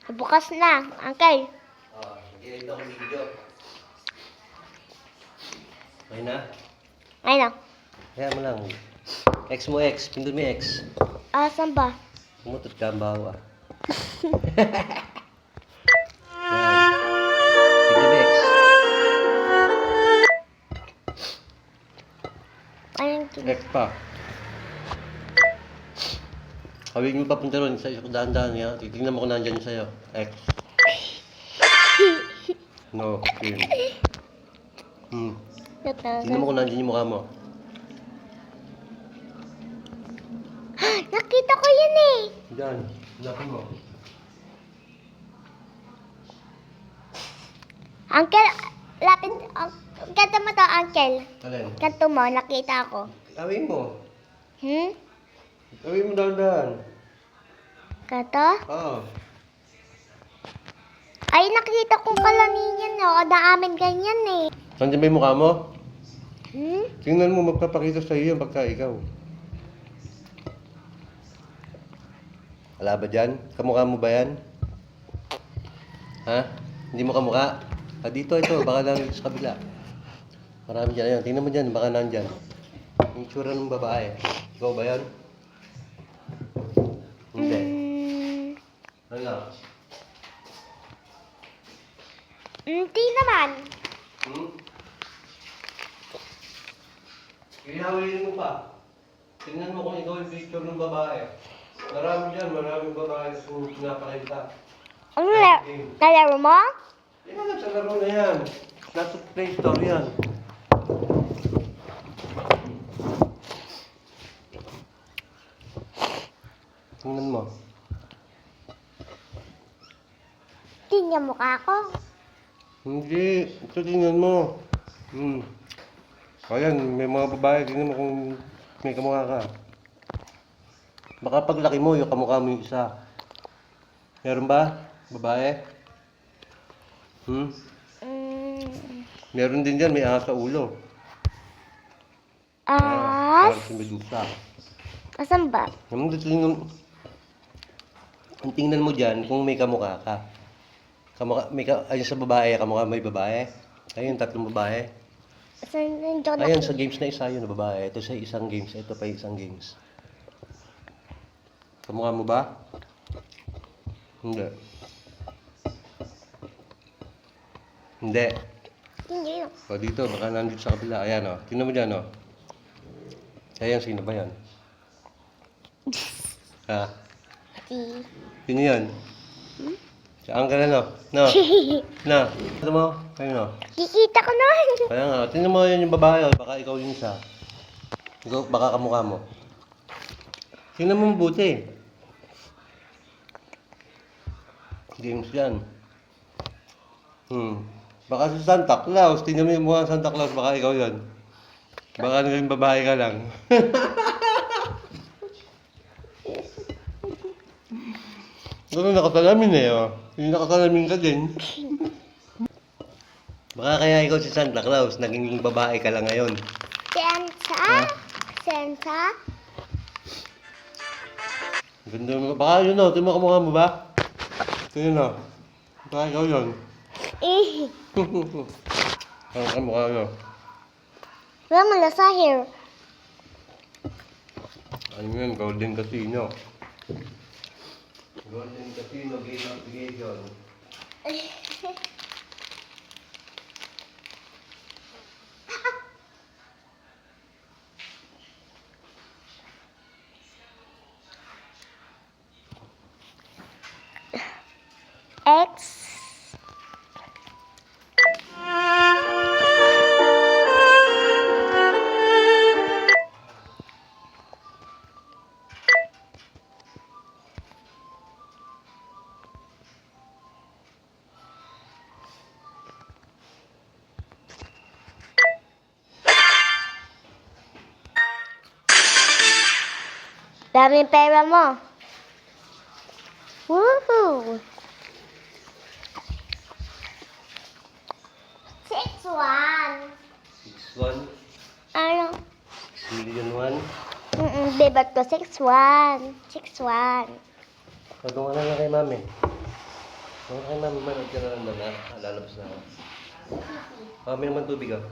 Bukas na, Uncle. Nag-edit ako ng video. Okay na? Ayun. Kaya mo lang. X mo X. Pindot mo X. Saan ba? Umutot ka ang bawa. Yan. Pindot mo X. Ayun. X pa. Kawin mo papunta ron sa dahan-dahan niya. Titignan mo kung nandyan yung sa'yo. X. No, yun. Tignan mo kung nandyan yung mukha mo. Nakita ko yun eh. Diyan. Hanapin mo. Uncle, lapit. Kanto mo to, Uncle. Alin? Kanto mo, nakita ko. Kawin mo. Hmm? Kawin mo dahan-dahan. Kanto? Oo. Ay, nakita ko pala niyan, no. Na amin ganyan eh. Nandiyan ba yung mukha mo? Hmm? Tingnan mo, magpapakita sa iyo pagka ikaw. Wala ba dyan? Kamukha mo ba yan? Ha? Hindi mo kamukha? Dito, ito. Baka lang sa kabila. Marami dyan. Ayan, tingnan mo dyan. Baka nandyan. Yung tsura ng babae. Ikaw ba yan? Hindi. Ano? Hindi naman. Ihawin mo pa. Tingnan mo kung ikaw yung picture ng babae. Marami dyan. Maraming babae na pinapakita. Ano nalaro mo? Yan, sa laro na yan. Nasa Play Store yan. Tingnan mo. Tingnan mukha ko. Hindi. Ito tingnan mo. Ayan, may mga babae. Tingnan mo kung may kamukha ka. Baka paglaki mo, yung kamukha mo yung isa. Meron ba? Babae? Meron din dyan, may ahas sa ulo. Parang si Medusa. Asan ba? Ang tingnan mo dyan kung may kamukha ka. Ayun sa babae, kamukha may babae. Ayun, tatlong babae. Ayun, sa games na isa yun na babae. Ito sa isang games, ito pa isang games. Kamukha mo ba? Hindi. Hindi. Hindi. O dito, baka nandito sa kabila. Ayan o. Tingnan mo dyan o. Ayan, sino ba yan? Ha? Sino yan? Saan ka na no? No? Na? Ito mo? Ayun o. Kikita ko naman. Kaya nga, tingnan mo yun yung babae o. Baka ikaw yung isa. Ikaw, baka kamukha mo. Tingnan mo mabuti. Games yan. Baka si Santa Claus. Tingnan mo yung mukha ng Santa Claus. Baka ikaw yan. Baka naging babae ka lang. Ito nakasalamin eh. Oh. Yung nakasalamin ka din. Baka kaya ikaw si Santa Claus. Naging babae ka lang ngayon. Santa? Santa? Ganda mo. Baka yun o. Tingnan mo kamukha mo ba? Tingnan o. Baka ikaw yun. Ang kamukha mo. Wala mo lasa here. Ano yun? Golden Casino. Golden Casino Game Application. X. Daming pera mo. Woohoo! 6-1. 6-1. Ano? 6 million 1. Di ba to? 6-1. 6-1. Pagtungan na lang kay mami. Okay, ma'am, manood ka na lang na. Lalabas na ako. May naman tubig ah.